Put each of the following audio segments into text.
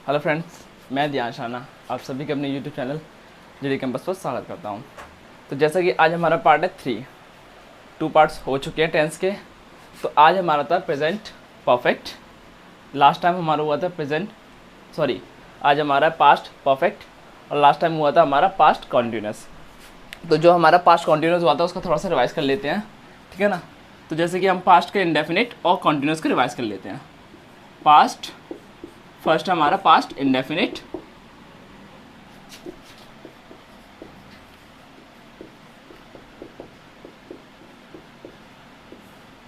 Hello friends, मैं दियांश राणा आप सभी के अपने यूट्यूब चैनल जीडी कैंपस पर स्वागत करता हूं। तो जैसा कि आज हमारा पार्ट है 3, 2 पार्ट्स हो चुके हैं टेंस के। तो आज हमारा था प्रेजेंट परफेक्ट, लास्ट टाइम हमारा हुआ था आज हमारा पास्ट परफेक्ट और लास्ट टाइम हुआ था हमारा पास्ट कॉन्टिन्यूस। तो जो हमारा पास्ट कॉन्टिन्यूस हुआ था उसका थोड़ा सा रिवाइज़ कर लेते हैं, ठीक है ना। तो जैसे कि हम पास्ट के इंडेफिनिट और कॉन्टिन्यूस के रिवाइज़ कर लेते हैं। पास्ट, फर्स्ट हमारा पास्ट इंडेफिनिट,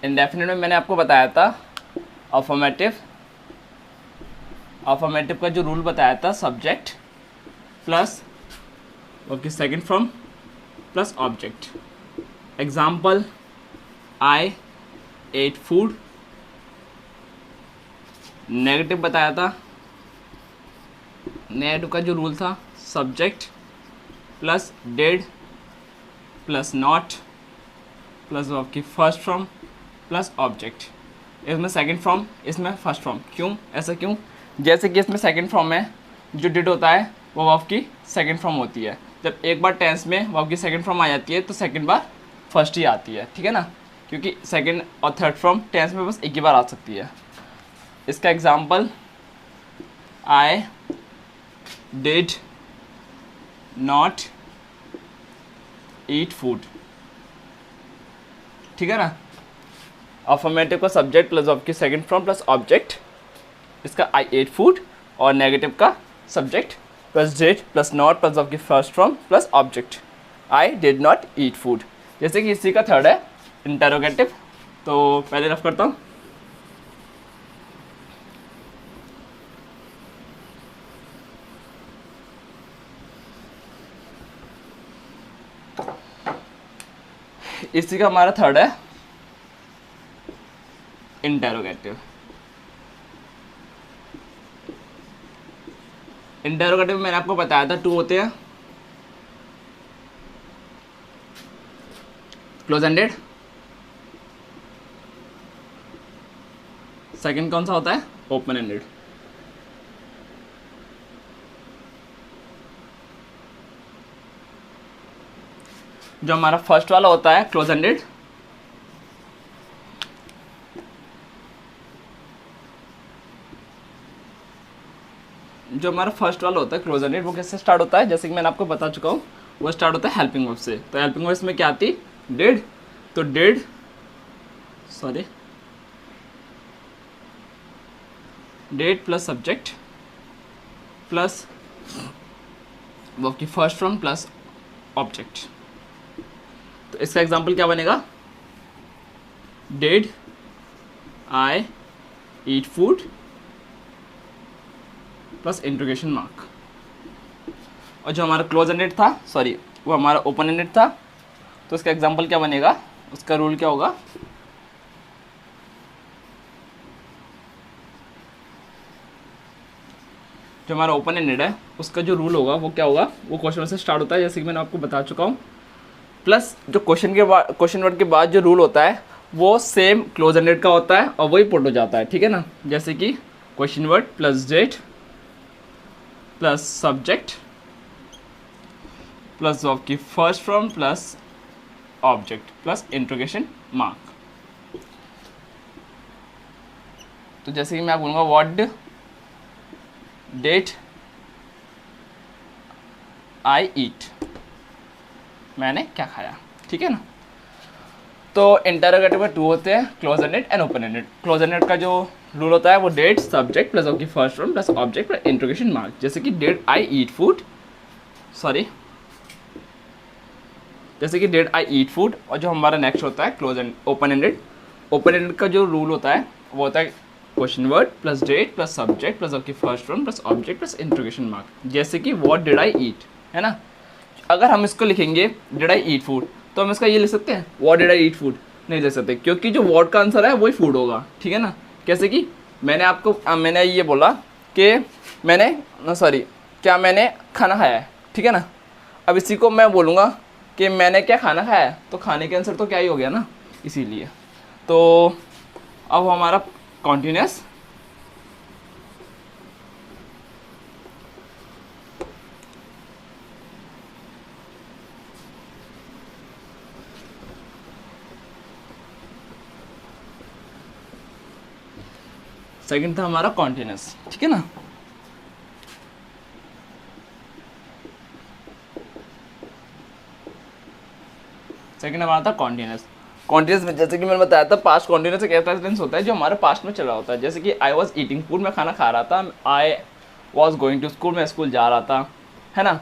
इंडेफिनिट में मैंने आपको बताया था अफर्मेटिव का जो रूल बताया था subject plus okay second form plus object. Example, I ate food. Negative बताया था, नेगेटिव का जो रूल था subject plus did plus not plus verb की फर्स्ट फॉर्म प्लस ऑब्जेक्ट। इसमें सेकंड फॉर्म, इसमें फर्स्ट फॉर्म। क्यों ऐसा क्यों? जैसे कि इसमें सेकंड फॉर्म में जो डिड होता है वो वर्ब की सेकंड फॉर्म होती है। जब एक बार टेंस में वर्ब की सेकंड फॉर्म आ जाती है तो सेकंड बार फर्स्ट ही आती है, ठीक है ना, क्योंकि सेकंड और थर्ड फॉर्म टेंस में बस एक ही बार आ सकती है। इसका example, I did not eat food, ठीक है ना। अफर्मेटिव का सब्जेक्ट प्लस वर्ब की सेकंड फॉर्म प्लस ऑब्जेक्ट, इसका आई एट फूड, और नेगेटिव का subject plus did plus not plus verb की first form plus object, I did not eat food. जैसे कि इसी का थर्ड है इंटरोगेटिव। तो पहले रफ करता हूँ। इसी का हमारा थर्ड है इंटरोगेटिव। इंटरोगेटिव मैंने आपको बताया था 2 होते हैं, क्लोज एंडेड। सेकंड कौन सा होता है? Open ended. जो हमारा फर्स्ट वाला होता है क्लोज एंडेड, जो हमारा फर्स्ट वाला होता है क्लोज एंडेड, वो कैसे स्टार्ट होता है? जैसे कि मैंने आपको बता चुका हूँ, वो स्टार्ट होता है हेल्पिंग वर्ब से। तो हेल्पिंग वर्ब में क्या आती? डिड। तो did plus subject plus verb की फर्स्ट फॉर्म प्लस ऑब्जेक्ट। तो इसका एग्जांपल क्या बनेगा? Did I eat food plus interrogation mark. और जो हमारा क्लोज एंडेड था, वो हमारा ओपन एंडेड था। तो इसका एग्जांपल क्या बनेगा? उसका रूल क्या होगा? जो हमारा ओपन एंडेड है उसका जो रूल होगा वो क्या होगा? वो क्वेश्चन से स्टार्ट होता है, जैसे कि मैंने आपको बता चुका हूँ। प्लस जो क्वेश्चन वर्ड के बाद जो रूल होता है वो सेम क्लोज एंडेड का होता है और वही पुट हो जाता है, ठीक है ना। जैसे कि question word plus did plus subject plus verb की first form plus object plus interrogation mark. तो जैसे कि मैं बोलूँगा व्हाट डिड आई ईट, मैंने क्या खाया, ठीक है ना। तो इंटरोगेटिव में 2 होते हैं, close ended and open ended. Close ended का जो रूल होता है वो डेट सब्जेक्ट प्लस वर्ब की first form plus object plus interrogation mark. जैसे कि डिड आई ईट फूड, जैसे कि डिड आई ईट फूड। और जो हमारा नेक्स्ट होता है close and open ended. Open ended का जो रूल होता है वो होता है question word plus did plus subject plus verb की first form plus object plus interrogation mark. जैसे कि व्हाट डिड आई ईट, है ना। अगर हम इसको लिखेंगे डिड आई ईट फूड तो हम इसका ये लिख सकते हैं what did I eat food? नहीं लिख सकते, क्योंकि जो व्हाट का आंसर है वही फूड होगा, ठीक है ना। कैसे कि मैंने ये बोला कि क्या मैंने खाना खाया है, ठीक है ना। अब इसी को मैं बोलूँगा कि मैंने क्या खाना खाया है, तो खाने के आंसर तो क्या ही हो गया ना, इसीलिए। तो अब हमारा कॉन्टिन्यूस सेकंड था हमारा कॉन्टिन्यूस, ठीक है ना। सेकंड हमारा था कॉन्टिन्यूस। कॉन्टिन्यूस में जैसे कि मैंने बताया था, पास्ट कॉन्टिन्यूस एक ऐसा टेंस होता है जो हमारे पास्ट में चल रहा होता है। जैसे कि आई वॉज ईटिंग फूड, मैं खाना खा रहा था। I was going to school, मैं स्कूल जा रहा था, है ना।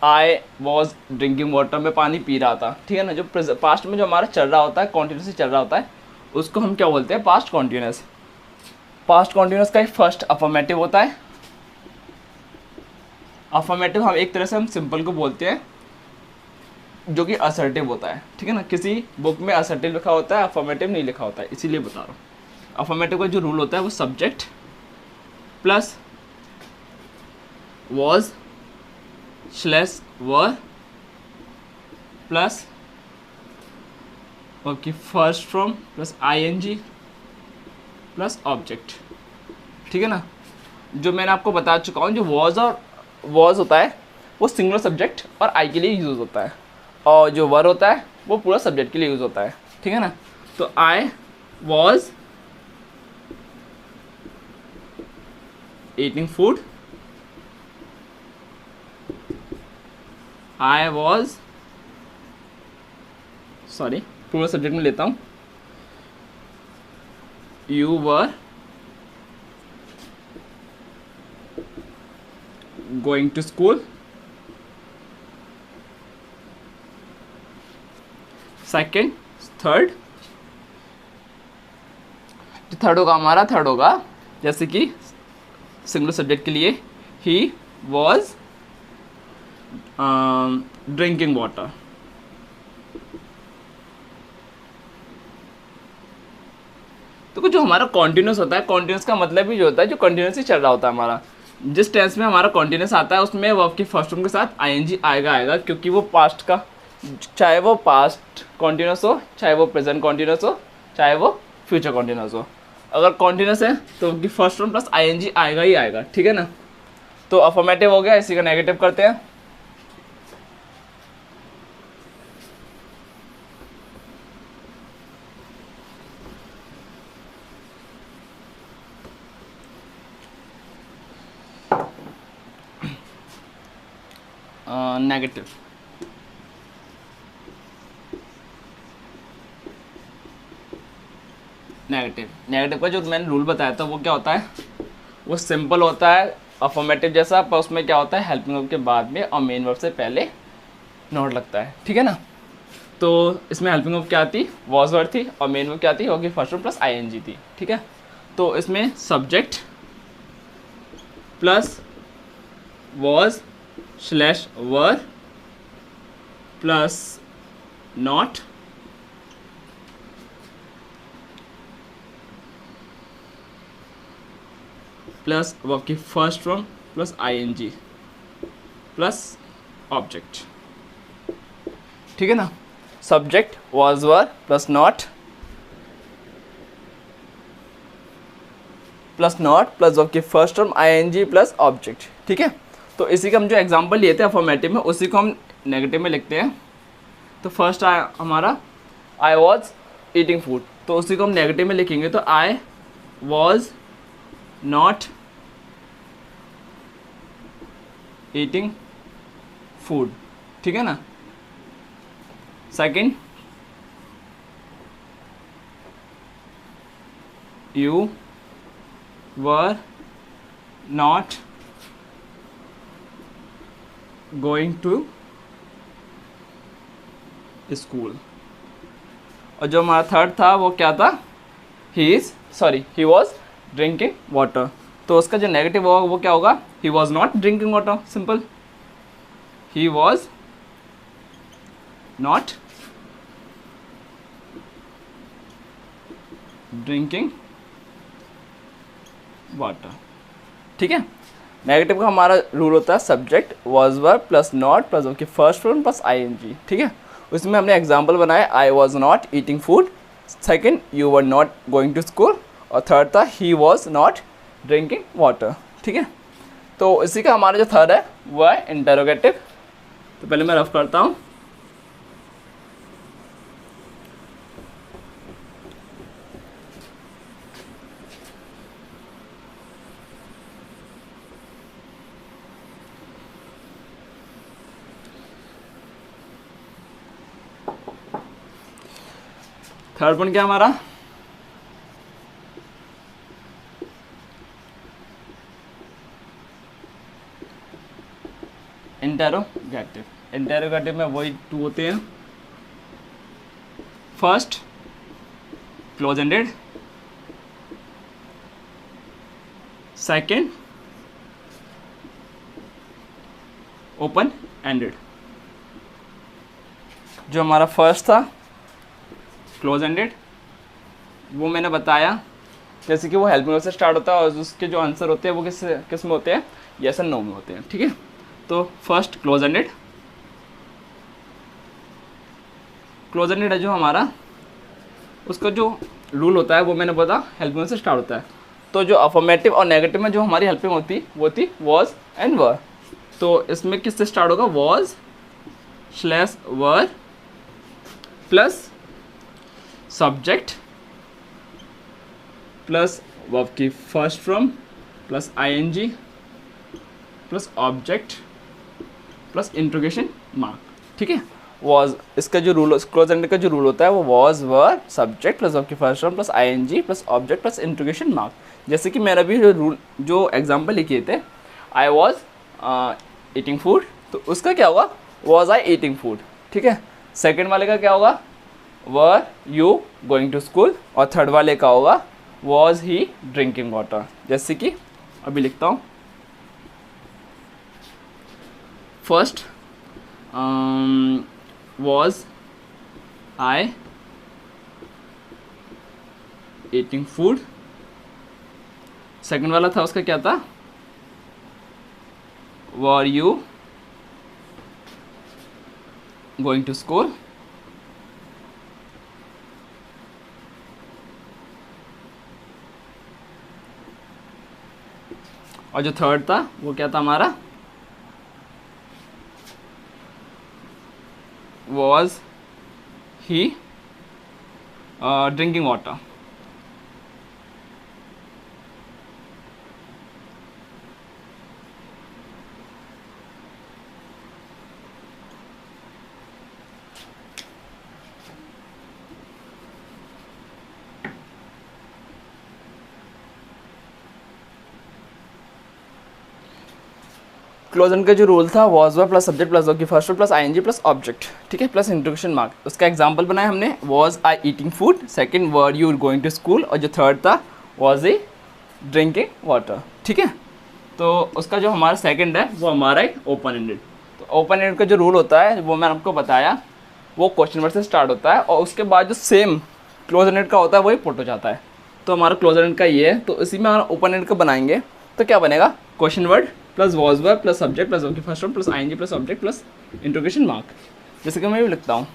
आई वॉज ड्रिंकिंग वाटर, मैं पानी पी रहा था, ठीक है ना। जो पास्ट में जो हमारा चल रहा होता है, कॉन्टिन्यूसली चल रहा होता है, उसको हम क्या बोलते हैं, पास्ट कॉन्टिन्यूस। पास्ट कॉन्टिन्यूस का फर्स्ट अफर्मेटिव होता है। अफर्मेटिव हम एक तरह से हम सिंपल को बोलते हैं, जो कि असर्टिव होता है, ठीक है ना। किसी बुक में असर्टिव लिखा होता है, अफर्मेटिव नहीं लिखा होता है, इसीलिए बता रहा हूँ। अफर्मेटिव का जो रूल होता है वो subject plus was slash were plus okay first form plus ING plus object, ठीक है ना। जो मैंने आपको बता चुका हूँ, जो वॉज और वॉज होता है वो सिंगुलर सब्जेक्ट और आई के लिए यूज़ होता है, और जो वर होता है वो पूरा सब्जेक्ट के लिए यूज़ होता है, ठीक है ना। तो I was eating food, I was, sorry पूरा सब्जेक्ट में लेता हूँ, you were going to school, second, third. जो थर्ड होगा हमारा, थर्ड होगा जैसे कि सिंगुलर सब्जेक्ट के लिए ही वॉज ड्रिंकिंग वाटर। तो जो हमारा कॉन्टिन्यूस होता है, कॉन्टिन्यूस का मतलब ही जो होता है जो कंटिन्यूसली चल रहा होता है हमारा। जिस टेंस में हमारा कॉन्टिन्यूस आता है उसमें वर्ब के फर्स्ट फॉर्म के साथ आईएनजी आएगा, क्योंकि वो पास्ट का, चाहे वो पास्ट कॉन्टिन्यूस हो, चाहे वो प्रेजेंट कॉन्टिन्यूस हो, चाहे वो फ्यूचर कॉन्टिन्यूस हो। अगर कॉन्टिन्यूस है तो उसकी फर्स्ट फॉर्म प्लस आईएनजी आएगा ही आएगा, ठीक है ना। तो अफर्मेटिव हो गया, इसी का नेगेटिव करते हैं। नेगेटिव, नेगेटिव का जो मैंने रूल बताया था वो क्या होता है, वो सिंपल होता है अफर्मेटिव जैसा, पर उसमें क्या होता है हेल्पिंग वर्ब के बाद में और मेन वर्ब से पहले नॉट लगता है, ठीक है ना। तो इसमें हेल्पिंग वर्ब क्या थी, वॉज वर्ब थी, और मेन वर्ब क्या थी, होगी फर्स्ट वर्ब प्लस आईएनजी थी, ठीक है। तो इसमें subject plus was slash were plus not plus verb की first form plus ING plus object, ठीक है ना। Subject was were plus not plus verb की first form ING plus object, ठीक है। तो इसी का हम जो एग्जांपल लिए थे अफर्मेटिव में, उसी को हम नेगेटिव में लिखते हैं। तो फर्स्ट आया हमारा आई वॉज ईटिंग फूड, तो उसी को हम नेगेटिव में लिखेंगे, तो I was not eating food, ठीक है ना। Second, you were not going to school. और जो हमारा थर्ड था वो क्या था, ही वॉज ड्रिंकिंग वाटर। तो उसका जो नेगेटिव होगा वो क्या होगा, he was not drinking water, simple, he was not drinking water, ठीक है। नेगेटिव का हमारा रूल होता है subject was verb plus not plus उसकी फर्स्ट फॉर्म प्लस आईएनजी, ठीक है। उसमें हमने एग्जांपल बनाया, I was not eating food, second you were not going to school, और थर्ड था he was not drinking water. ठीक है, तो इसी का हमारा जो थर्ड है वो है इंटरोगेटिव। तो पहले मैं रफ करता हूँ। थर्ड पॉइंट क्या हमारा, इंटरोगेटिव। इंटरोगेटिव में वही टू होते हैं, first close ended, second open ended. जो हमारा फर्स्ट था क्लोज एंडेड, वो मैंने बताया जैसे कि वो हेल्पिंग वर्ब से स्टार्ट होता है और उसके जो आंसर होते हैं वो किस में होते हैं, यस एंड नो में होते हैं। ठीक है, तो first close ended. Close ended है जो हमारा, उसका जो रूल होता है वो मैंने पता हेल्पिंग वर्ब से स्टार्ट होता है। तो जो अफर्मेटिव और नेगेटिव में जो हमारी हेल्पिंग होती वो थी वॉज एंड वर। तो इसमें किससे स्टार्ट होगा, was slash were plus subject plus verb की first form plus ING plus object plus interrogation mark. ठीक है, वॉज, इसका जो रूल, क्लोज एंडेड का जो रूल होता है वो was were subject plus verb की first form plus ING plus object plus interrogation mark. जैसे कि मैंने अभी जो रूल जो एग्जाम्पल लिखे थे, आई वॉज ईटिंग फूड, तो उसका क्या होगा, वॉज आई ईटिंग फूड। ठीक है, सेकेंड वाले का क्या होगा, were you going to school, और थर्ड वाले का होगा वॉज ही ड्रिंकिंग वाटर। जैसे कि अभी लिखता हूँ, first was I eating food, second वाला था उसका क्या था, were you going to school, और जो थर्ड था वो क्या था हमारा, was he drinking water. Close and का जो रूल था was were plus subject plus verb की first form plus ING plus object. ठीक है, प्लस इंट्रोगेशन मार्क। उसका एग्जांपल बनाया हमने, was I eating food, second were you going to school, और जो थर्ड था वॉज आई ड्रिंकिंग वाटर। ठीक है, तो उसका जो हमारा सेकंड है वो हमारा है ओपन एंडेड। तो ओपन एंडेड का जो रूल होता है वो मैंने आपको बताया, वो क्वेश्चन वर्ड से स्टार्ट होता है और उसके बाद जो सेम क्लोज एंडेड का होता है वही पुट हो जाता है। तो हमारा क्लोज एंडेड का ये है, तो इसी में हमारा ओपन एंडेड का बनाएंगे तो क्या बनेगा, question word plus was verb plus subject plus verb की first form plus ING plus object plus interrogation mark. जैसे कि मैं भी लिखता हूँ,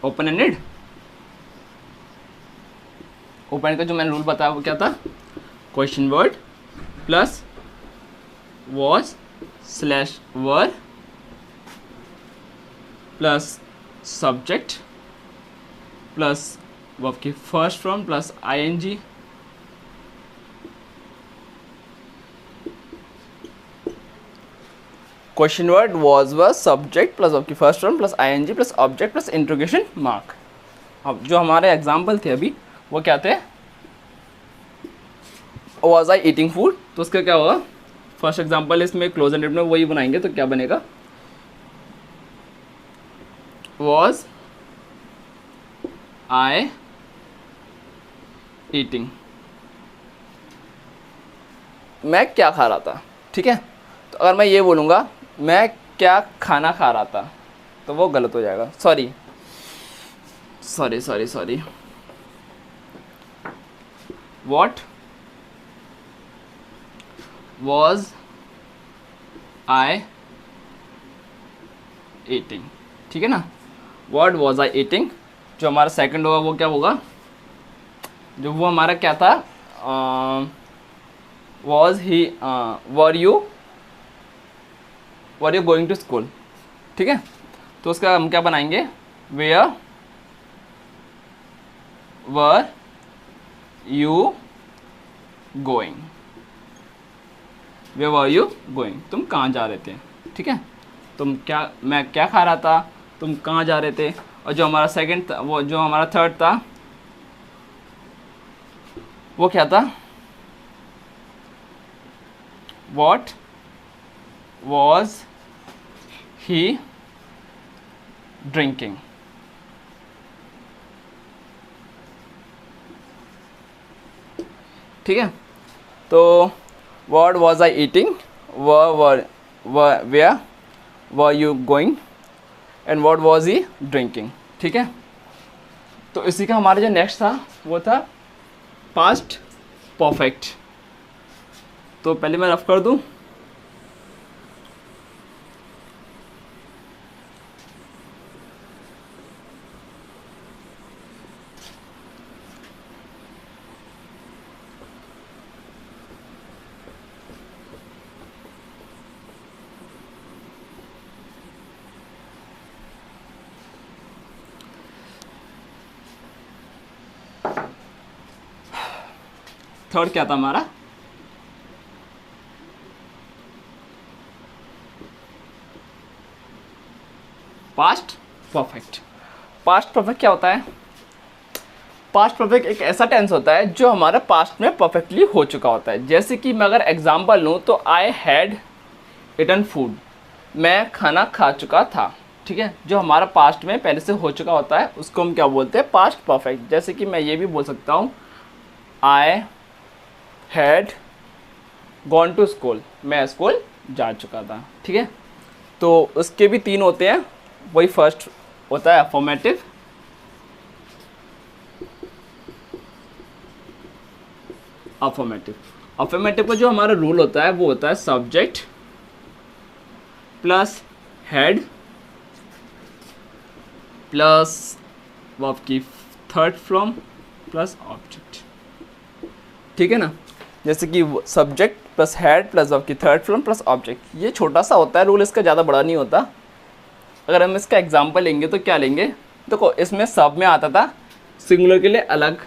ओपन एंडेड। ओपन का जो मैंने रूल बताया वो क्या था, question word plus was slash were plus subject plus verb की first form plus ING question word was were subject plus verb की first form plus ING plus object plus interrogation mark. अब जो हमारे example थे अभी वो क्या थे, वॉज आई ईटिंग फूड, तो उसका क्या होगा, फर्स्ट एग्जाम्पल इसमें क्लोज एंडेड में वही बनाएंगे तो क्या बनेगा, वॉज आई ईटिंग, मैं क्या खा रहा था। ठीक है, तो अगर मैं ये बोलूँगा मैं क्या खाना खा रहा था तो वो गलत हो जाएगा। Sorry sorry sorry sorry, what was I eating, ठीक है ना। वॉट वॉज आई ईटिंग, जो हमारा सेकंड होगा वो क्या होगा, जो वो हमारा क्या था, was he, were you going to school, ठीक है। तो उसका हम क्या बनाएंगे, where were you going, where were you going, तुम कहाँ जा रहे थे, ठीक है। तुम क्या, मैं क्या खा रहा था, तुम कहाँ जा रहे थे। और जो हमारा सेकंड था, वो जो हमारा थर्ड था वो क्या था, व्हाट वॉज ही ड्रिंकिंग, ठीक है। तो what was I eating, where were you going and what was he drinking, ठीक है। तो इसी का हमारा जो नेक्स्ट था वो था पास्ट परफेक्ट। तो पहले मैं रफ कर दूं, थर्ड क्या था हमारा, पास्ट परफेक्ट। पास्ट परफेक्ट क्या होता है, पास्ट परफेक्ट एक ऐसा टेंस होता है जो हमारा पास्ट में परफेक्टली हो चुका होता है। जैसे कि मैं अगर एग्जांपल लूँ तो आई हैड ईटन फूड, मैं खाना खा चुका था, ठीक है। जो हमारा पास्ट में पहले से हो चुका होता है उसको हम क्या बोलते हैं, पास्ट परफेक्ट। जैसे कि मैं ये भी बोल सकता हूँ, I had gone to school, मैं स्कूल जा चुका था, ठीक है। तो उसके भी तीन होते हैं, वही फर्स्ट होता है अफर्मेटिव, अफर्मेटिव का जो हमारा रूल होता है वो होता है subject plus head plus verb की थर्ड फॉर्म प्लस ऑब्जेक्ट, ठीक है ना। जैसे कि subject plus head plus verb की थर्ड फॉर्म प्लस ऑब्जेक्ट, ये छोटा सा होता है रूल, इसका ज़्यादा बड़ा नहीं होता। अगर हम इसका एग्जांपल लेंगे तो क्या लेंगे, देखो इसमें सब में आता था, सिंगुलर के लिए अलग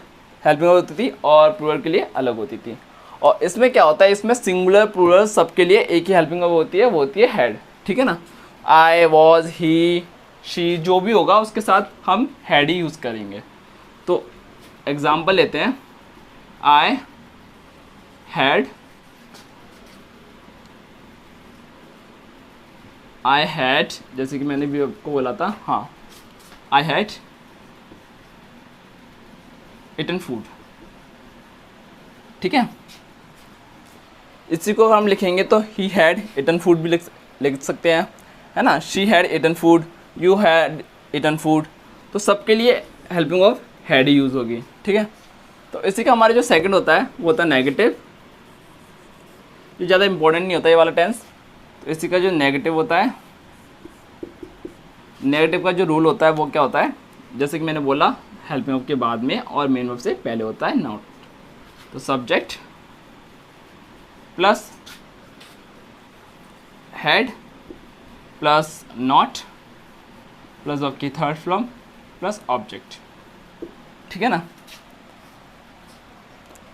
हेल्पिंग होती थी और प्लूरल के लिए अलग होती थी। और इसमें क्या होता है, इसमें सिंगुलर प्लूरल सबके लिए एक ही हेल्पिंग होती है, वो होती है हेड, ठीक है ना। आई, वॉज, ही, शी, जो भी होगा उसके साथ हम हेड ही यूज़ करेंगे। तो एग्जांपल लेते हैं, आई हैड, जैसे कि मैंने भी आपको बोला था, हाँ, आई हैड ईटन फूड, ठीक है। इसी को हम लिखेंगे तो ही हैड ईटन फूड भी लिख सकते हैं, है ना। She had eaten food, you had eaten food, तो सबके लिए हेल्पिंग ऑफ हैड ही यूज़ होगी, ठीक है। तो इसी का हमारा जो सेकंड होता है वो होता है नेगेटिव, जो ज़्यादा इंपॉर्टेंट नहीं होता ये वाला टेंस। तो इसी का जो नेगेटिव होता है, नेगेटिव का जो रूल होता है वो क्या होता है, जैसे कि मैंने बोला हेल्पिंग ऑफ के बाद में और मेन वर्ब से पहले होता है नॉट। तो subject plus head plus not plus verb की थर्ड फॉर्म प्लस ऑब्जेक्ट, ठीक है ना।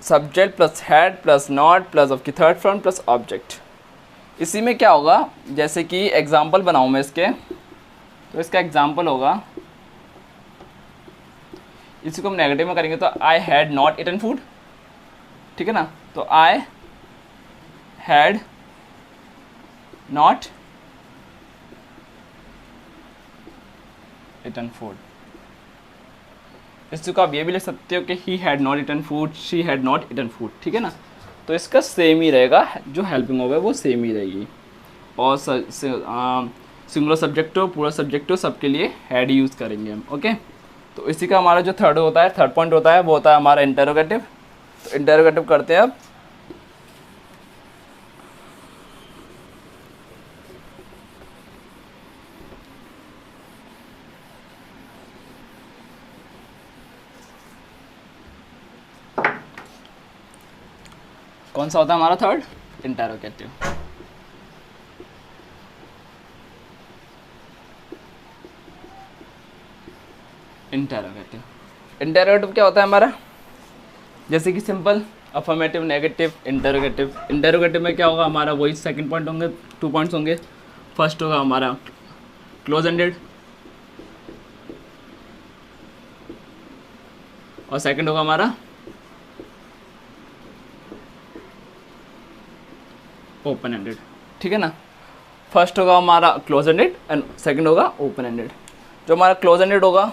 Subject plus head plus not plus verb की थर्ड फॉर्म प्लस ऑब्जेक्ट। इसी में क्या होगा, जैसे कि एग्जांपल बनाऊं मैं इसके, तो इसका एग्जांपल होगा, इसी को हम नेगेटिव में करेंगे तो I had not eaten food, ठीक है ना। तो I had not eaten food. इसी को आप ये भी लिख सकते हो कि he had not eaten food, she had not eaten food, ठीक है ना। तो इसका सेम ही रहेगा, जो हेल्पिंग ऑफ है वो सेम ही रहेगी। और सिंगुलर सब्जेक्ट हो, पूरा सब्जेक्ट हो, सबके लिए हैड यूज़ करेंगे हम। ओके, तो इसी का हमारा जो थर्ड होता है, थर्ड पॉइंट होता है, वो होता है हमारा इंटरोगेटिव। तो इंटरोगेटिव करते हैं अब। कौन सा होता है हमारा थर्ड? इंटरोगेटिव। इंटरोगेटिव, इंटरोगेटिव क्या होता है हमारा? जैसे कि simple affirmative, negative, interrogative. Interrogative में क्या होगा हमारा? वही सेकंड पॉइंट होंगे, 2 पॉइंट्स होंगे। फर्स्ट होगा हमारा क्लोज एंडेड और सेकंड होगा हमारा ओपन एंडेड। ठीक है ना? फर्स्ट होगा हमारा क्लोज एंडेड एंड सेकंड होगा ओपन एंडेड। जो हमारा क्लोज एंडेड होगा,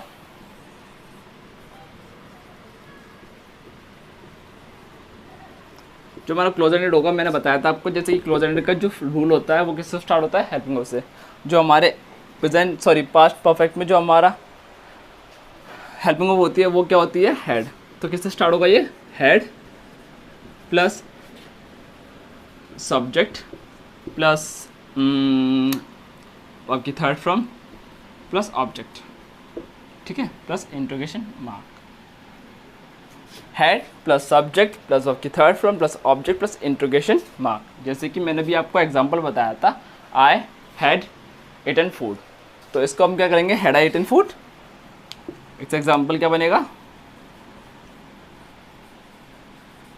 जो हमारा क्लोज एंडेड होगा, मैंने बताया था आपको, जैसे कि क्लोज एंडेड का जो रूल होता है वो किससे स्टार्ट होता है? हेल्पिंग वर्ब से। जो हमारे पास्ट परफेक्ट में जो हमारा हेल्पिंग वर्ब होती है वो क्या होती है? हैड। तो किससे स्टार्ट होगा ये? हैड प्लस सब्जेक्ट प्लस आपकी थर्ड फ्रॉम प्लस ऑब्जेक्ट। ठीक है, plus interrogation mark. Had plus subject plus आपकी third from plus object plus interrogation mark. जैसे कि मैंने भी आपको एग्जांपल बताया था, आई हैड ईटन फूड। तो इसको हम क्या करेंगे? Had I eaten food. इसका एग्जांपल क्या बनेगा?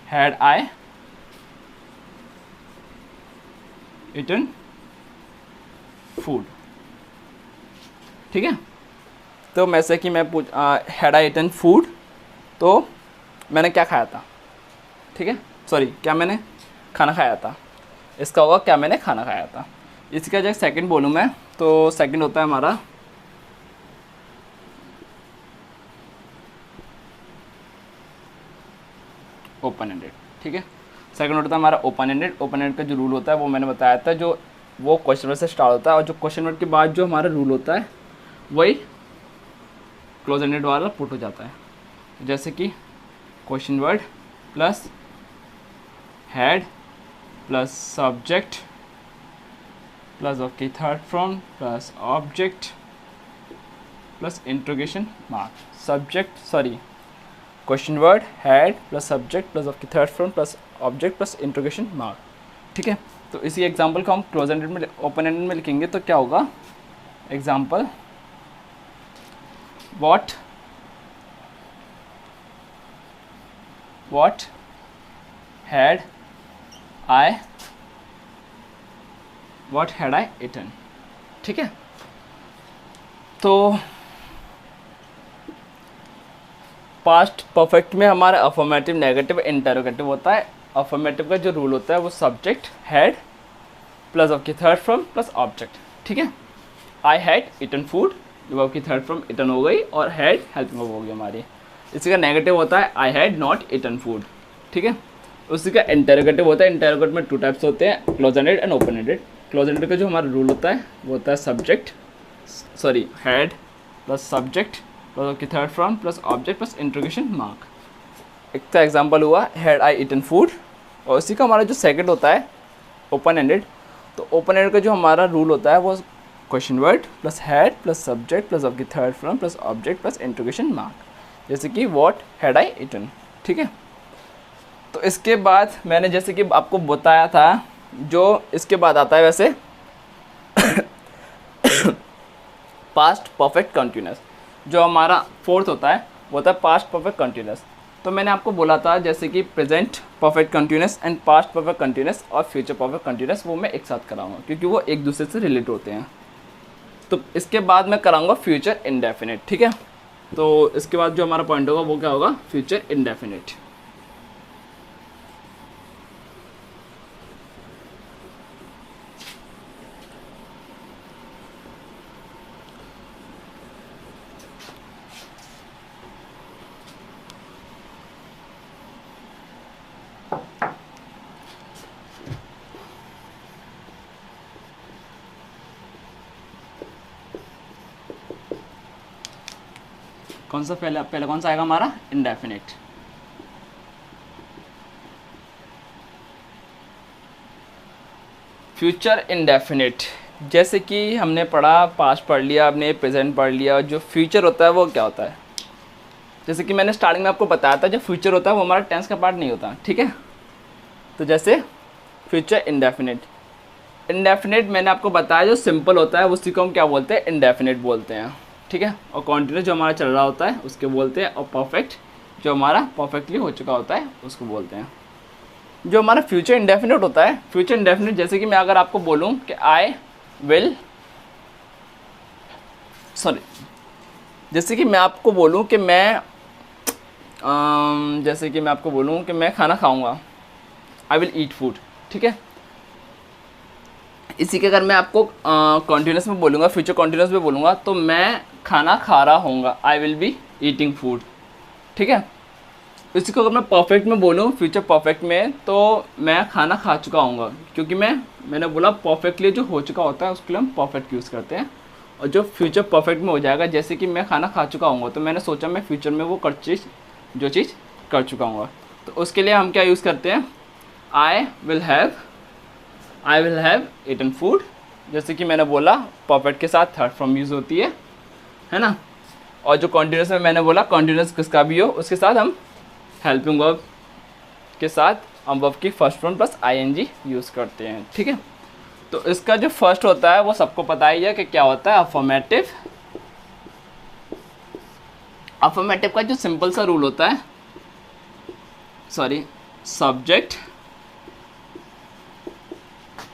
Had I eaten food. ठीक है, तो जैसे कि मैं हैड आई ईटन फूड, तो मैंने क्या खाया था? ठीक है, सॉरी, क्या मैंने खाना खाया था। इसका होगा क्या मैंने खाना खाया था। इसका जब सेकंड बोलूँ मैं, तो सेकंड होता है हमारा ओपन एंडेड। ठीक है, सेकंड होता है हमारा ओपन एंडेड। ओपन एंडेड का जो रूल होता है वो मैंने बताया था, जो वो क्वेश्चन वर्ड से स्टार्ट होता है और जो क्वेश्चन वर्ड के बाद जो हमारा रूल होता है वही क्लोज एंडेड वाला पुट हो जाता है। जैसे कि question word plus had plus subject plus okay third from plus object plus interrogation mark. Subject sorry question word had plus subject plus of की third from plus object plus interrogation mark. ठीक है, तो इसी example को हम close ended में open ended में लिखेंगे तो क्या होगा? Example what had I eaten. ठीक है, तो पास्ट परफेक्ट में हमारा अफर्मेटिव, नेगेटिव, इंटरोगेटिव होता है। अफर्मेटिव का जो रूल होता है वो सब्जेक्ट हैड प्लस आपकी थर्ड फ्रॉम प्लस ऑब्जेक्ट। ठीक है, आई हैड ईटन फूड, जो आपकी थर्ड फ्रॉम ईटन हो गई और हैड हेल्पिंग वर्ब हो गई हमारी। इसी का नेगेटिव होता है I had not eaten food. ठीक है, उसी का इंटरोगेटिव होता है। इंटरोगेटिव में 2 टाइप्स होते हैं, close ended and open ended. Close ended का जो हमारा रूल होता है वो होता है subject sorry had plus subject plus की third from plus object plus interrogation mark. एक का एग्जांपल हुआ हैड आई ईटन फूड। और इसी का हमारा जो सेकंड होता है ओपन एंडेड, तो ओपन एंडेड का जो हमारा रूल होता है वो question word plus had plus subject plus of की third from plus object plus interrogation mark. जैसे कि व्हाट हैड आई ईटन। ठीक है, तो इसके बाद मैंने जैसे कि आपको बताया था, जो इसके बाद आता है वैसे पास्ट परफेक्ट कंटिन्यूअस। जो हमारा फोर्थ होता है वो होता है पास्ट परफेक्ट कंटिन्यूअस। तो मैंने आपको बोला था जैसे कि present perfect continuous and past perfect continuous और फ्यूचर परफेक्ट कंटिन्यूअस, वो मैं एक साथ कराऊंगा क्योंकि वो एक दूसरे से रिलेट होते हैं। तो इसके बाद मैं कराऊंगा फ्यूचर इंडेफिनिट। ठीक है, तो इसके बाद जो हमारा पॉइंट होगा वो क्या होगा? Future indefinite. कौन सा पहले कौन सा आएगा हमारा, इंडेफिनिट। फ्यूचर इंडेफिनिट, जैसे कि हमने पढ़ा, पास्ट पढ़ लिया, आपने प्रेजेंट पढ़ लिया, जो फ्यूचर होता है वो क्या होता है, जैसे कि मैंने स्टार्टिंग में आपको बताया था, जो फ्यूचर होता है वो हमारा टेंस का पार्ट नहीं होता, ठीक है। तो जैसे फ्यूचर इंडेफिनिट, इंडेफिनिट मैंने आपको बताया जो सिंपल होता है उसी को हम क्या बोलते हैं, इंडेफिनिट बोलते हैं, ठीक है। और कॉन्टिन्यूस जो हमारा चल रहा होता है उसके बोलते हैं, और परफेक्ट जो हमारा परफेक्टली हो चुका होता है उसको बोलते हैं। जो हमारा फ्यूचर इंडेफिनिट होता है, फ्यूचर इंडेफिनिट जैसे कि मैं अगर आपको बोलूँ कि आई विल, सॉरी, जैसे कि मैं आपको बोलूँ कि मैं जैसे कि मैं आपको बोलूँ कि मैं खाना खाऊंगा, आई विल ईट फूड, ठीक है। इसी के अगर मैं आपको कॉन्टिन्यूस में बोलूँगा, फ्यूचर कॉन्टिन्यूस में बोलूँगा, तो मैं खाना खा रहा हूँगा, I will be eating food, ठीक है। इसी को अगर मैं परफेक्ट में बोलूँ, फ्यूचर परफेक्ट में, तो मैं खाना खा चुका हूँगा, क्योंकि मैंने बोला परफेक्टली जो हो चुका होता है उसके लिए हम परफेक्ट यूज़ करते हैं। और जो फ्यूचर परफेक्ट में हो जाएगा, जैसे कि मैं खाना खा चुका हूँगा, तो मैंने सोचा मैं फ्यूचर में वो जो चीज़ कर चुका हूँगा, तो उसके लिए हम क्या यूज़ करते हैं, I will have eaten food. जैसे कि मैंने बोला परफेक्ट के साथ थर्ड फॉर्म यूज़ होती है ना। और जो कॉन्टिन्यूस में मैंने बोला कॉन्टिन्यूस किसका भी हो उसके साथ हम हेल्पिंग वर्ब के साथ हम वर्ब की first form plus ING use करते हैं, ठीक है। तो इसका जो फर्स्ट होता है वो सबको पता ही है कि क्या होता है, अफर्मेटिव। अफर्मेटिव का जो सिंपल सा रूल होता है, sorry, subject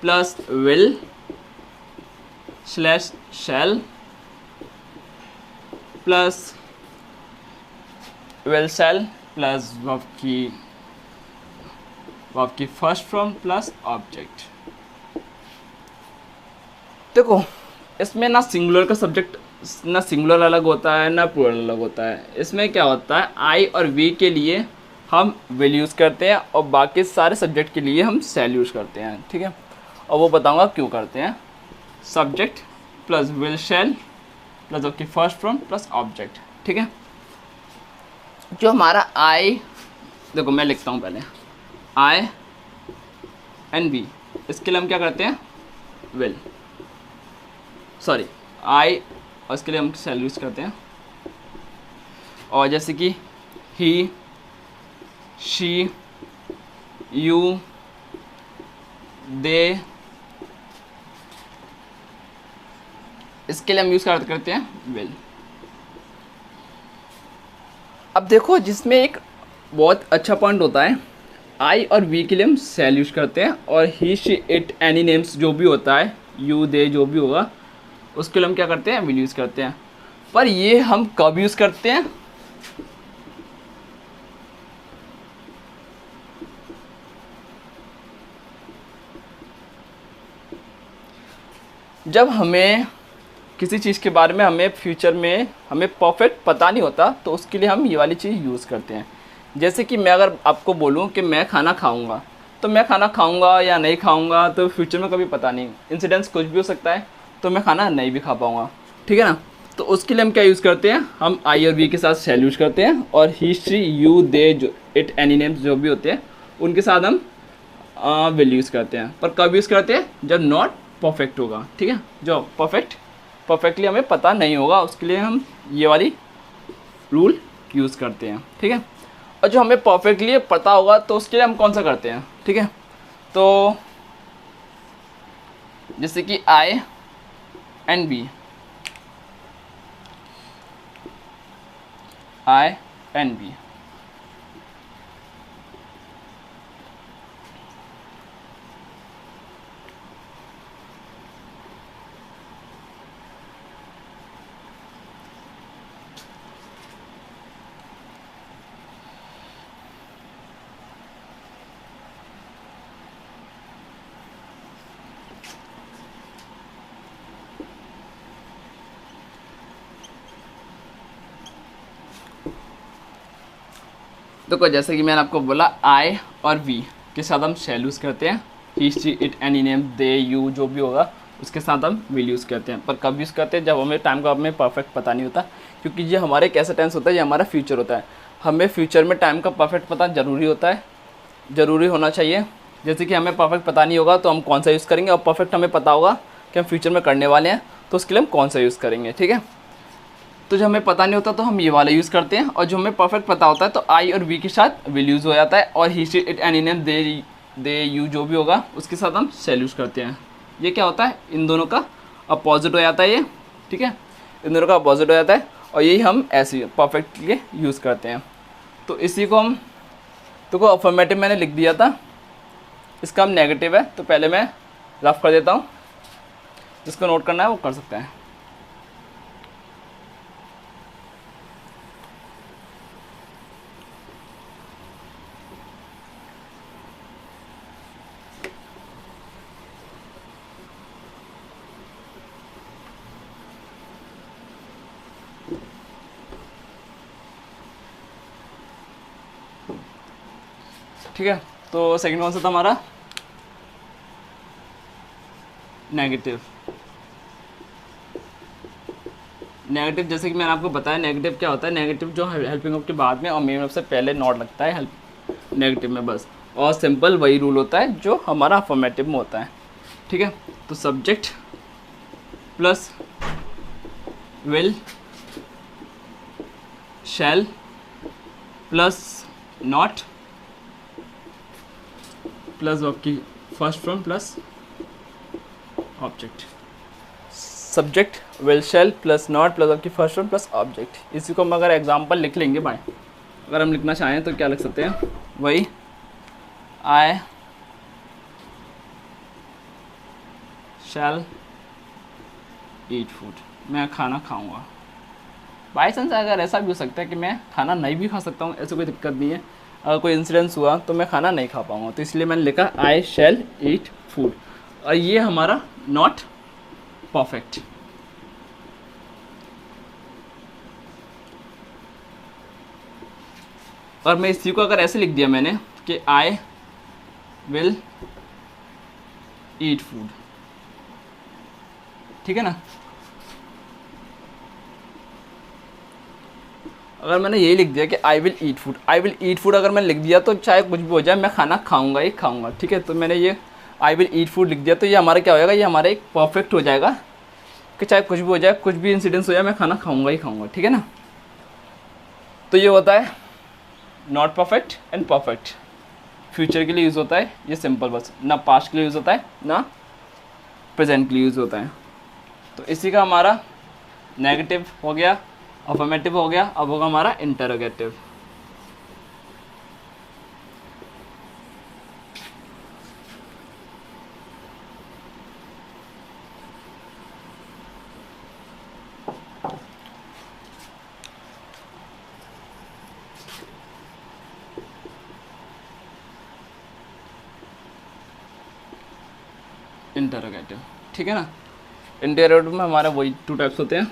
plus will slash shell plus will shall plus verb की फर्स्ट फॉर्म प्लस ऑब्जेक्ट। देखो इसमें ना सिंगुलर का सब्जेक्ट, ना सिंगुलर अलग होता है ना प्लूरल अलग होता है। इसमें क्या होता है, आई और वी के लिए हम विल यूज़ करते हैं और बाकी सारे सब्जेक्ट के लिए हम शैल यूज़ करते हैं, ठीक है। और वो बताऊंगा क्यों करते हैं। Subject plus will shall plus उसकी फर्स्ट फॉर्म प्लस ऑब्जेक्ट, ठीक है। जो हमारा आई, देखो मैं लिखता हूँ पहले, आई एंड वी, इसके लिए हम क्या करते हैं, विल, सॉरी आई, और इसके लिए हम शैल यूज़ करते हैं। और जैसे कि ही, शी, यू, दे, इसके लिए हम यूज़ करते हैं विल। अब देखो जिसमें एक बहुत अच्छा पॉइंट होता है, आई और वी के लिए हम शैल यूज़ करते हैं, और he, she, it, any names जो भी होता है, यू, दे जो भी होगा, उसके लिए हम क्या करते हैं, विल यूज़ करते हैं। पर ये हम कब यूज़ करते हैं, जब हमें किसी चीज़ के बारे में, हमें फ्यूचर में हमें परफेक्ट पता नहीं होता, तो उसके लिए हम ये वाली चीज़ यूज़ करते हैं। जैसे कि मैं अगर आपको बोलूँ कि मैं खाना खाऊंगा, तो मैं खाना खाऊंगा या नहीं खाऊंगा तो फ्यूचर में कभी पता नहीं, इंसिडेंट्स कुछ भी हो सकता है, तो मैं खाना नहीं भी खा पाऊँगा, ठीक है ना। तो उसके लिए हम क्या यूज़ करते हैं, हम आई और वी के साथ शैल यूज़ करते हैं, और ही, शी, यू, दे, जो इट, एनी नेम्स जो भी होते हैं उनके साथ हम विल यूज़ करते हैं। पर कब यूज़ करते हैं, जब नॉट परफेक्ट होगा, ठीक है। जो परफेक्टली हमें पता नहीं होगा उसके लिए हम ये वाली रूल यूज़ करते हैं, ठीक है। और जो हमें परफेक्टली पता होगा तो उसके लिए हम कौन सा करते हैं, ठीक है। तो जैसे कि I and B, I and B, देखो जैसे कि मैंने आपको बोला आई और वी के साथ हम शैल यूज़ करते हैं, he, she, it, any name, they, you जो भी होगा उसके साथ हम विल यूज़ करते हैं। पर कब यूज़ करते हैं? जब हमें टाइम का हमें परफेक्ट पता नहीं होता, क्योंकि ये हमारे एक ऐसा टेंस होता है, ये हमारा फ्यूचर होता है। हमें फ्यूचर में टाइम का परफेक्ट पता ज़रूरी होता है, ज़रूरी होना चाहिए। जैसे कि हमें परफेक्ट पता नहीं होगा तो हम कौन सा यूज़ करेंगे, और परफेक्ट हमें पता होगा कि हम फ्यूचर में करने वाले हैं तो उसके लिए हम कौन सा यूज़ करेंगे, ठीक है। तो जो हमें पता नहीं होता तो हम ये वाला यूज़ करते हैं, और जो हमें परफेक्ट पता होता है तो आई और वी के साथ विल यूज़ हो जाता है, और he she it any name they you जो भी होगा उसके साथ हम शैल यूज़ करते हैं। ये क्या होता है? इन दोनों का अपोजिट हो जाता है ये, ठीक है, इन दोनों का अपोजिट हो जाता है, और यही हम ऐसे परफेक्ट के लिए यूज़ करते हैं। तो इसी को हम को अफर्मेटिव मैंने लिख दिया था, इसका हम नेगेटिव है, तो पहले मैं रफ कर देता हूँ, जिसको नोट करना है वो कर सकते हैं। ठीक है, तो सेकंड कौन सा था हमारा? नेगेटिव। नेगेटिव जैसे कि मैंने आपको बताया, नेगेटिव क्या होता है? नेगेटिव जो हेल्पिंग वर्ब के बाद में और मेन वर्ब से पहले नॉट लगता है हेल्प नेगेटिव में बस, और सिंपल वही रूल होता है जो हमारा अफर्मेटिव में होता है, ठीक है। तो subject plus will shall plus not plus verb की first form plus object. Subject will shall plus not plus verb की फर्स्ट फॉर्म प्लस ऑब्जेक्ट। इसी को हम अगर एग्जांपल लिख लेंगे भाई, अगर हम लिखना चाहें तो क्या लिख सकते हैं? वही आई शैल ईट फूड, मैं खाना खाऊंगा। बाई चांस अगर ऐसा भी हो सकता है कि मैं खाना नहीं भी खा सकता हूँ, ऐसे कोई दिक्कत नहीं है। अगर कोई इंसिडेंस हुआ तो मैं खाना नहीं खा पाऊँगा, तो इसलिए मैंने लिखा आई शैल ईट फूड, और ये हमारा नॉट परफेक्ट। और मैं इसी को अगर ऐसे लिख दिया मैंने कि आई विल ईट फूड, ठीक है ना। अगर मैंने यही लिख दिया कि I will eat food, I will eat food अगर मैंने लिख दिया तो चाहे कुछ भी हो जाए मैं खाना खाऊंगा ही खाऊंगा, ठीक है। तो मैंने ये आई विल ईट फूड लिख दिया, तो ये हमारा क्या हो जाएगा? ये हमारा एक परफेक्ट हो जाएगा कि चाहे कुछ भी हो जाए, कुछ भी इंसिडेंस हो जाए, मैं खाना खाऊंगा ही खाऊंगा, ठीक है ना। तो ये होता है not perfect and perfect. Future के लिए यूज़ होता है ये सिंपल बस, ना पास्ट के लिए यूज़ होता है ना प्रेजेंट के लिए यूज़ होता है। तो इसी का हमारा नेगेटिव हो गया, अफर्मेटिव हो गया, अब होगा हमारा इंटरोगेटिव। इंटरोगेटिव, ठीक है ना। इंटरोगेटिव में हमारे वही 2 टाइप्स होते हैं।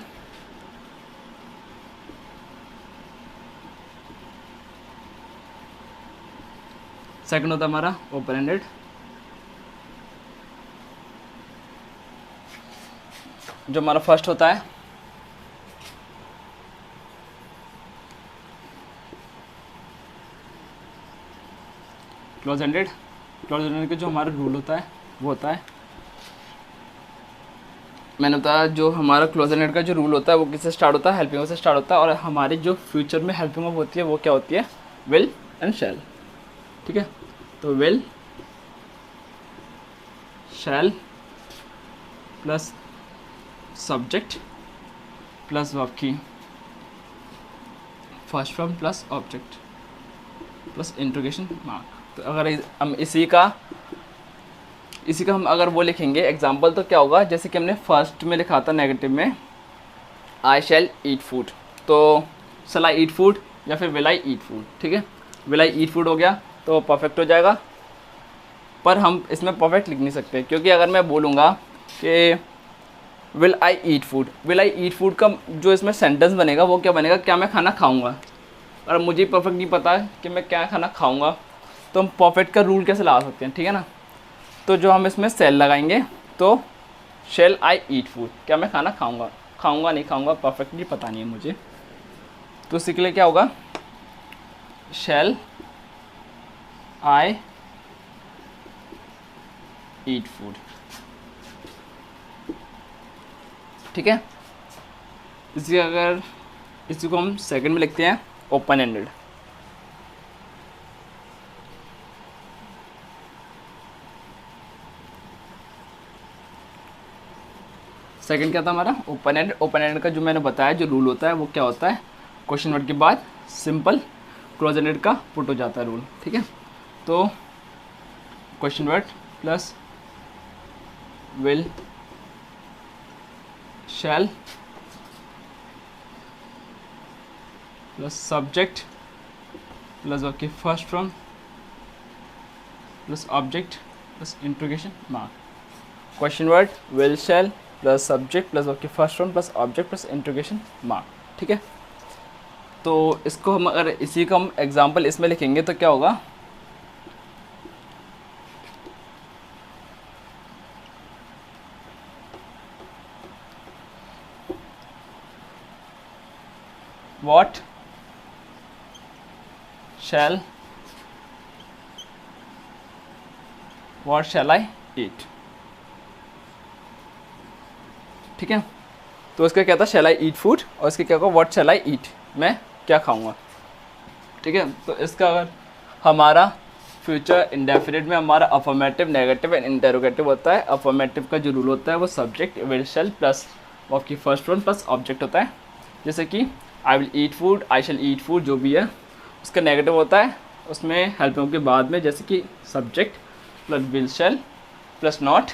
सेकंड होता है हमारा ओपन एंडेड, जो हमारा फर्स्ट होता है क्लोज एंडेड। क्लोज एंडेड का जो हमारा रूल होता है वो होता है, मैंने बताया जो हमारा क्लोज एंडेड का जो रूल होता है वो किससे स्टार्ट होता है? हेल्पिंग वर्ब से स्टार्ट होता है, और हमारी जो फ्यूचर में हेल्पिंग वर्ब होती है वो क्या होती है? विल एंड शैल, ठीक है। तो will shall plus subject plus verb की first form plus object plus interrogation mark. तो अगर हम इसी का हम अगर वो लिखेंगे एग्जाम्पल, तो क्या होगा? जैसे कि हमने फर्स्ट में लिखा था नेगेटिव में आई शैल ईट फूड, तो शैल आई ईट फूड या फिर विल आई ईट फूड, ठीक है। विल आई ईट फूड हो गया तो परफेक्ट हो जाएगा, पर हम इसमें परफेक्ट लिख नहीं सकते, क्योंकि अगर मैं बोलूँगा कि will I eat food, will I eat food का जो इसमें सेंटेंस बनेगा वो क्या बनेगा? क्या मैं खाना खाऊंगा? और मुझे परफेक्ट नहीं पता कि मैं क्या खाना खाऊंगा, तो हम परफेक्ट का रूल कैसे लगा सकते हैं, ठीक है ना। तो जो हम इसमें सेल लगाएंगे तो शेल आई ईट फूड, क्या मैं खाना खाऊंगा, खाऊंगा नहीं खाऊंगा परफेक्टली पता नहीं है मुझे, तो इसके लिए क्या होगा, शेल आई ईट फूड। ठीक है, इसी को हम सेकंड में लिखते हैं ओपन एंडेड। सेकंड क्या था हमारा, ओपन एंड। ओपन एंड का जो मैंने बताया जो रूल होता है वो क्या होता है, क्वेश्चन वर्ड के बाद सिंपल क्लोज एंडेड का पुट हो जाता है रूल। ठीक है, तो question word plus will shall plus subject plus आपकी first form plus object plus interrogation mark. Question word will shall plus subject plus आपकी first form plus object plus interrogation mark. ठीक है, तो इसको हम अगर इसी का हम एग्जाम्पल इसमें लिखेंगे तो क्या होगा, what shall I eat। ठीक है, तो उसका क्या था, shall I eat food, और इसका क्या होगा what shall I eat, मैं क्या खाऊंगा। ठीक है, तो इसका अगर हमारा फ्यूचर इंडेफिनिट में हमारा अफर्मेटिव, नेगेटिव एंड इंटेरोगेटिव होता है। अफर्मेटिव का जो रूल होता है वो सब्जेक्ट विल शैल प्लस आपकी फर्स्ट फॉर्म प्लस ऑब्जेक्ट होता है, जैसे कि I will eat food, I shall eat food जो भी है। उसका नेगेटिव होता है उसमें हेल्पिंग के बाद में, जैसे कि subject plus will shall plus not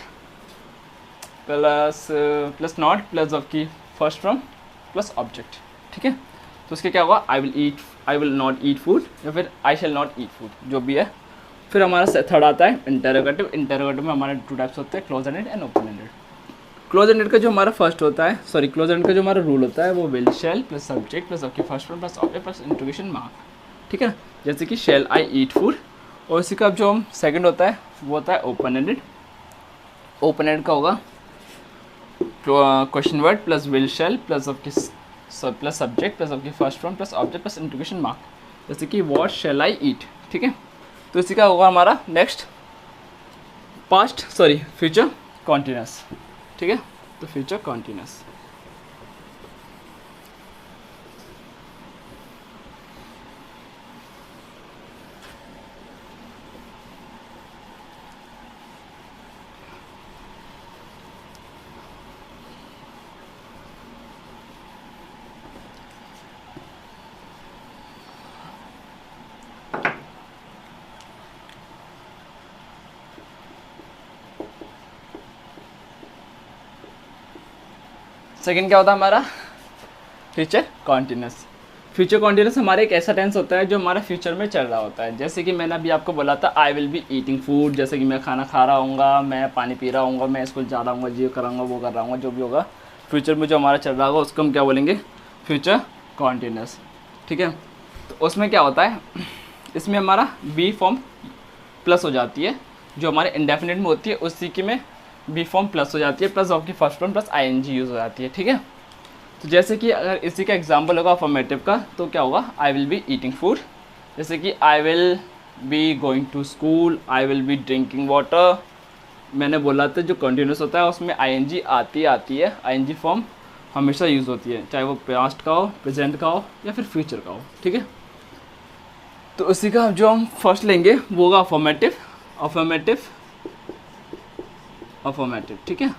plus आपकी फर्स्ट फ्रॉम प्लस ऑब्जेक्ट। ठीक है, तो उसके क्या होगा, I will not eat food या फिर आई शैल नॉट ईट फूड जो भी है। फिर हमारा थर्ड आता है इंटेरोगेटिव। इंटेरोगेटिव में हमारे टू टाइप्स होते हैं, close ended and open ended. Close ended का जो हमारा फर्स्ट होता है, क्लोज एंडेड का जो हमारा रूल होता है वो will shall plus subject plus आपकी first form plus object plus interrogation mark. ठीक है, जैसे कि शैल आई ईट फूड। और इसी का जो हम सेकंड होता है वो होता है ओपन एंडेड। ओपन एंडेड का होगा question word plus will shall plus आपकी प्लस सब्जेक्ट प्लस आपकी first form plus object plus interrogation mark, जैसे कि व्हाट शैल आई ईट। ठीक है, तो इसी का होगा हमारा नेक्स्ट फ्यूचर कॉन्टिन्यूस। ठीक है, तो फ्यूचर कॉन्टिन्यूस। सेकेंड क्या होता है हमारा, फ्यूचर कॉन्टिन्यूस। फ्यूचर कॉन्टिन्यूस हमारा एक ऐसा टेंस होता है जो हमारा फ्यूचर में चल रहा होता है। जैसे कि मैंने अभी आपको बोला था आई विल बी ईटिंग फूड, जैसे कि मैं खाना खा रहा हूँगा, मैं पानी पी रहा हूँगा, मैं स्कूल जा रहा हूँगा, ये कराऊँगा वो कर रहा हूँगा, जो भी होगा फ्यूचर में जो हमारा चल रहा होगा उसको हम क्या बोलेंगे, फ्यूचर कॉन्टिन्यूस। ठीक है, तो उसमें क्या होता है, इसमें हमारा बी फॉर्म प्लस हो जाती है, जो हमारे इंडेफिनिट में होती है उसी की में बी फॉर्म प्लस हो जाती है, प्लस आपकी first form plus ING use हो जाती है। ठीक है, तो जैसे कि अगर इसी का एग्जांपल होगा अफर्मेटिव का, तो क्या होगा, I will be eating food, जैसे कि I will be going to school, I will be drinking water. मैंने बोला था जो कंटिन्यूस होता है उसमें आईएनजी आती है, आईएनजी फॉर्म हमेशा यूज़ होती है, चाहे वो पास्ट का हो, प्रेजेंट का हो या फिर फ्यूचर का हो। ठीक है, तो उसी का जो हम फर्स्ट लेंगे वो होगा अफर्मेटिव। ठीक है,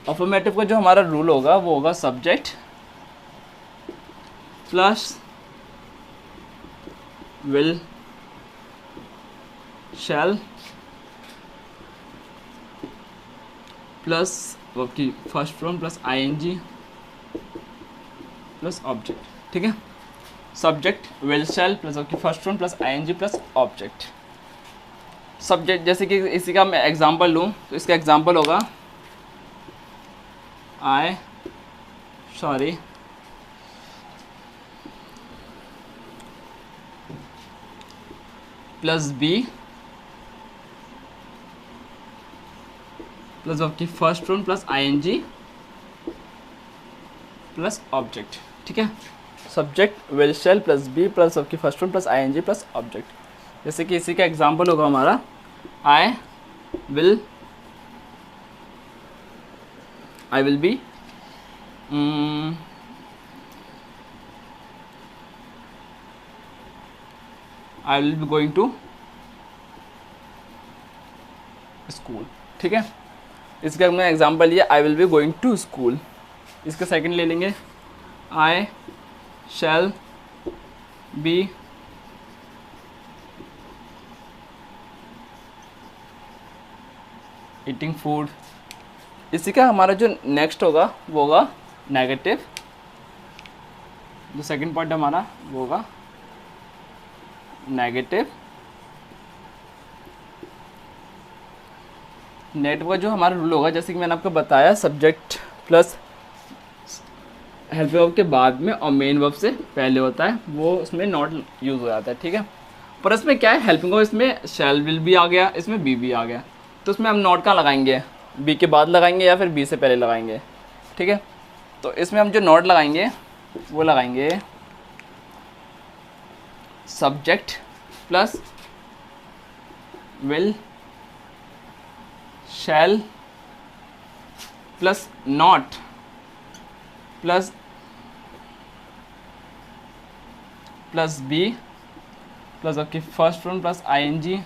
अफर्मेटिव का जो हमारा रूल होगा वो होगा subject plus will shall plus आपकी first form plus ING plus object. ठीक है, सब्जेक्ट विल शैल प्लस आपकी first form plus ING plus object. Subject जैसे कि इसी का मैं एग्जांपल लूँ तो इसका एग्जांपल होगा प्लस बी प्लस वर्ब की first form plus ING plus object, ठीक है। Subject will shall plus be plus verb की first form plus ING plus object. जैसे कि इसी का एग्जांपल होगा हमारा I will be going to school, ठीक है। इसका हमने एग्जांपल लिया I will be going to school. इसका सेकंड ले लेंगे I shall be eating food. इसी का हमारा जो नेक्स्ट होगा वो होगा नेगेटिव। जो सेकंड पॉइंट हमारा वो होगा नेगेटिव। नेगेटिव का जो हमारा रूल होगा, जैसे कि मैंने आपको बताया, सब्जेक्ट प्लस हेल्पिंग वर्ब के बाद में और मेन वर्ब से पहले होता है, वो उसमें नॉट यूज़ हो जाता है, ठीक है। पर इसमें क्या है, हेल्पिंग वर्ब इसमें शैल विल भी आ गया, इसमें बी भी आ गया, तो इसमें हम नॉट कहाँ लगाएंगे, बी के बाद लगाएंगे या फिर बी से पहले लगाएंगे, ठीक है। तो इसमें हम जो नॉट लगाएंगे वो लगाएंगे subject plus will shall plus not plus be plus आपकी first form plus ING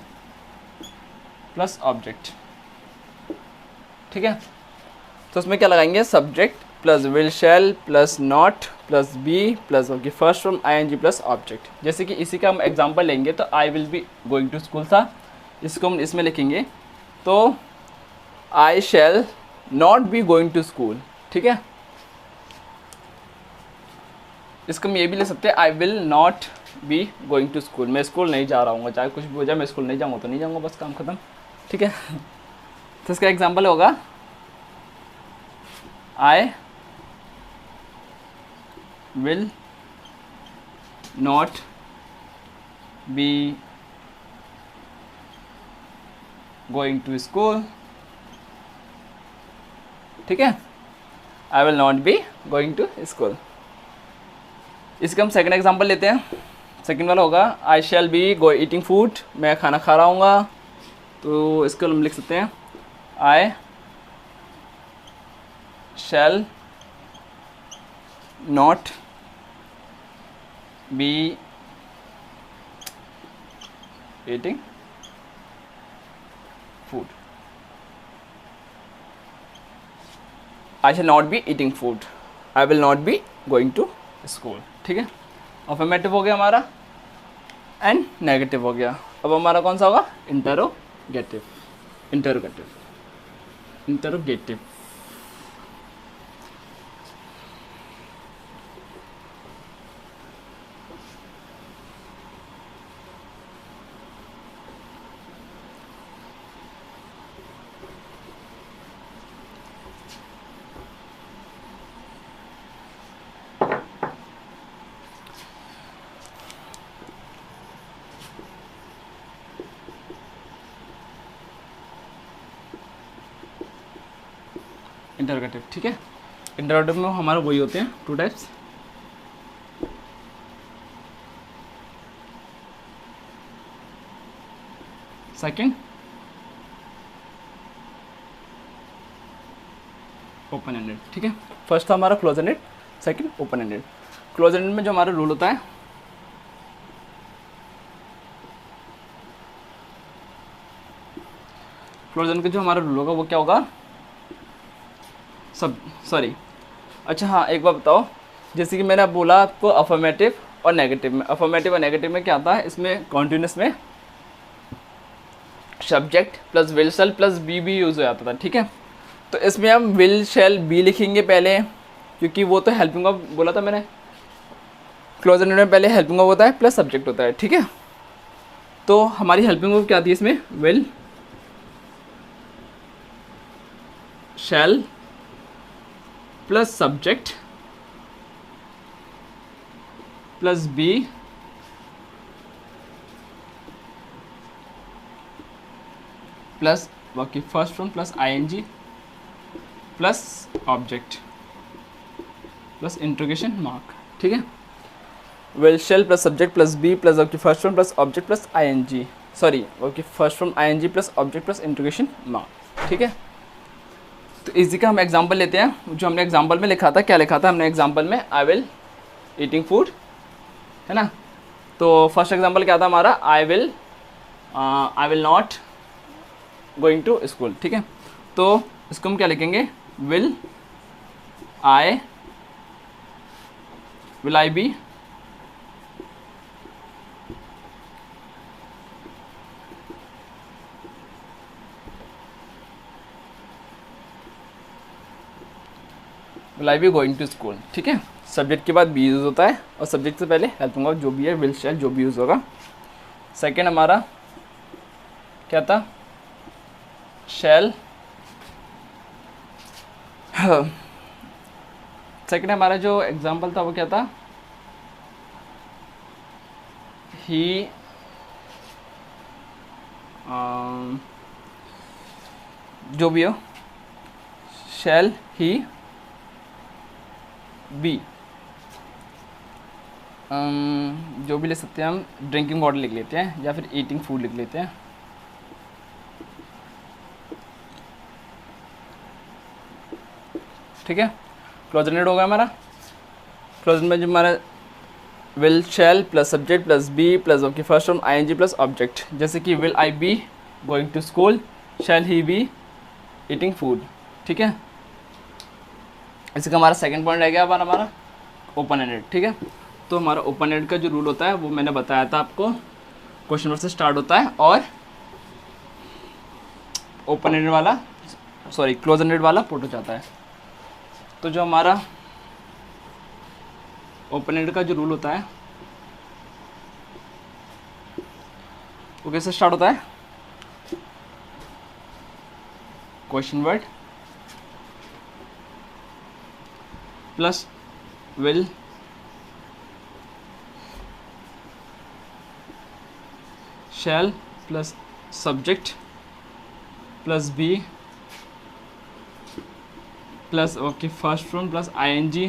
plus object, ठीक है। तो उसमें क्या लगाएंगे, subject plus will shall plus not plus be plus आपकी first form ING plus object. जैसे कि इसी का हम एग्जांपल लेंगे, तो I will be going to school था, इसको हम इसमें लिखेंगे तो I shall not be going to school, ठीक है। इसको हम ये भी ले सकते हैं I will not be going to school, मैं स्कूल नहीं जा रहा हूँ, चाहे कुछ भी हो जाए मैं स्कूल नहीं जाऊँगा तो नहीं जाऊँगा, बस काम खत्म, ठीक है। तो इसका एग्जांपल होगा I will not be going to school, ठीक है। I will not be going to school. इसका हम सेकंड एग्जांपल लेते हैं। सेकंड वाला होगा I shall be go eating food, मैं खाना खा रहा हूँगा, तो इसको हम लिख सकते हैं I shall not be eating food, I shall not be eating food, I will not be going to school, ठीक है। अफर्मेटिव हो गया हमारा एंड नेगेटिव हो गया। अब हमारा कौन सा होगा, इंटरोगेटिव। इंटरोगेटिव, ठीक है। इंटरोगेटिव में हमारे वही होते हैं two types, second open ended, ठीक है। फर्स्ट था हमारा close ended, second open ended. Close ended में जो हमारा रूल होता है, क्लोज एंडेड का जो हमारा रूल होगा वो क्या होगा, अच्छा हाँ, एक बार बताओ, जैसे कि मैंने अब बोला आपको अफर्मेटिव और नेगेटिव में, अफर्मेटिव और नेगेटिव में क्या आता है, इसमें कॉन्टिन्यूस में subject plus will shall plus be भी यूज़ हो जाता था, ठीक है। तो इसमें हम विल शैल बी लिखेंगे पहले, क्योंकि वो तो हेल्पिंग वर्ब बोला था मैंने, क्लोज एंडेड में पहले हेल्पिंग वर्ब होता है प्लस सब्जेक्ट होता है, ठीक है। तो हमारी हेल्पिंग वर्ब क्या आती है इसमें, will shall plus subject plus be plus बाकी first form plus ING plus object plus interrogation mark, ठीक है। Will shall plus subject plus be plus आपकी first form plus object plus ING, sorry आपकी first form ING plus object plus interrogation mark, ठीक है। तो इसी का हम एग्जांपल लेते हैं। जो हमने एग्जांपल में लिखा था, क्या लिखा था हमने एग्जांपल में, आई विल ईटिंग फूड, है ना। तो फर्स्ट एग्जांपल क्या था हमारा, I will not going to school, ठीक है। तो इसको हम क्या लिखेंगे, will I be going to school, ठीक है। सब्जेक्ट के बाद बी यूज़ होता है और सब्जेक्ट से पहले हेल्पिंग वर्ब जो भी है, विल शैल जो भी यूज़ होगा। सेकेंड हमारा क्या था, शैल। सेकेंड हमारा जो एग्जाम्पल था वो क्या था, ही जो भी हो, शैल ही बी, जो भी ले सकते हैं हम, ड्रिंकिंग वाटर लिख लेते हैं या फिर ईटिंग फूड लिख लेते हैं, ठीक है। क्लोजर हो गया हमारा। क्लोजर में जो हमारा will shall plus subject plus be plus आपकी first form ING plus object, जैसे कि will I be going to school, shall he be eating food, ठीक है। इसी का हमारा सेकंड पॉइंट रह गया अब हमारा ओपन एंडेड, ठीक है। तो हमारा ओपन एंडेड का जो रूल होता है वो मैंने बताया था आपको, क्वेश्चन वर्ड से स्टार्ट होता है और ओपन एंडेड वाला, सॉरी क्लोज एंडेड वाला पुट हो जाता है। तो जो हमारा ओपन एंडेड का जो रूल होता है वो कैसे स्टार्ट होता है, question word plus will shall plus subject plus be plus okay first form plus ING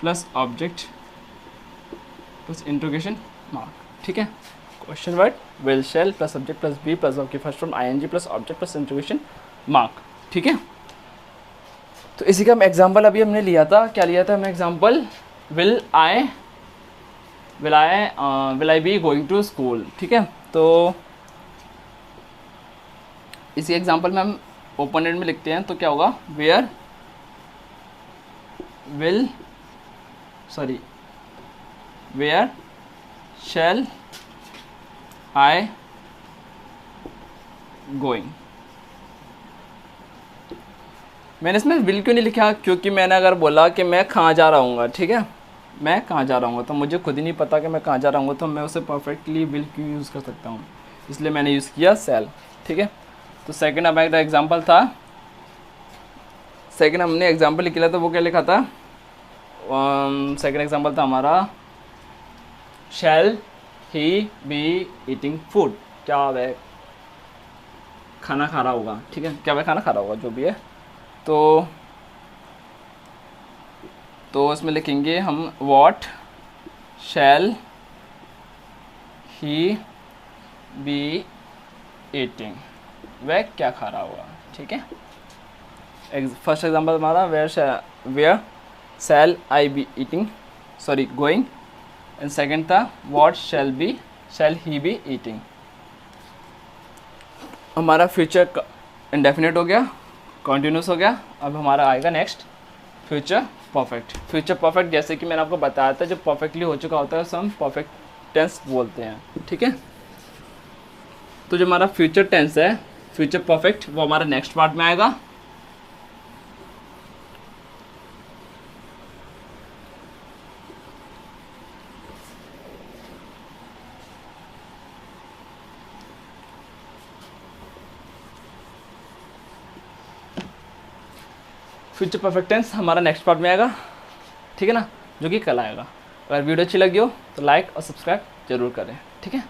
plus object plus interrogation mark, ठीक है। Question word will shall plus subject plus be plus okay first form ING plus object plus interrogation mark, ठीक है। तो इसी का हम example अभी हमने लिया था, क्या लिया था हमने example, will I be going to school, ठीक है। तो इसी एग्जाम्पल में हम ओपन एंड में लिखते हैं तो क्या होगा, वेयर शैल आई गोइंग। मैंने इसमें विल क्यों नहीं लिखा, क्योंकि मैंने अगर बोला कि मैं कहाँ जा रहा हूँ, ठीक है, मैं कहाँ जा रहा हूँ, तो मुझे खुद ही नहीं पता कि मैं कहाँ जा रहा हूँ, तो मैं उसे परफेक्टली विल क्यों यूज़ कर सकता हूँ, इसलिए मैंने यूज़ किया शैल, ठीक है। तो सेकंड हमारा एग्जांपल था, सेकंड हमने एग्जांपल लिखा था वो क्या लिखा था, सेकंड एग्जांपल था हमारा शैल ही बी ईटिंग फूड, क्या वह खाना खा रहा होगा, ठीक है, क्या वह खाना खा रहा होगा जो भी है। तो इसमें लिखेंगे हम what shall he be eating, वह क्या खा रहा होगा, ठीक है। फर्स्ट एग्जांपल हमारा where shall I be eating, sorry going, and second था what shall he be eating. हमारा फ्यूचर इंडेफिनिट हो गया, कॉन्टिन्यूस हो गया। अब हमारा आएगा next future perfect. Future perfect जैसे कि मैंने आपको बताया था, जब परफेक्टली हो चुका होता है उसे हम परफेक्ट टेंस बोलते हैं, ठीक है। तो जो हमारा फ्यूचर टेंस है, फ्यूचर परफेक्ट, वो हमारा नेक्स्ट पार्ट में आएगा। फ्यूचर परफेक्ट टेंस हमारा नेक्स्ट पार्ट में आएगा, ठीक है ना, जो कि कल आएगा। अगर वीडियो अच्छी लगी हो तो लाइक और सब्सक्राइब जरूर करें, ठीक है।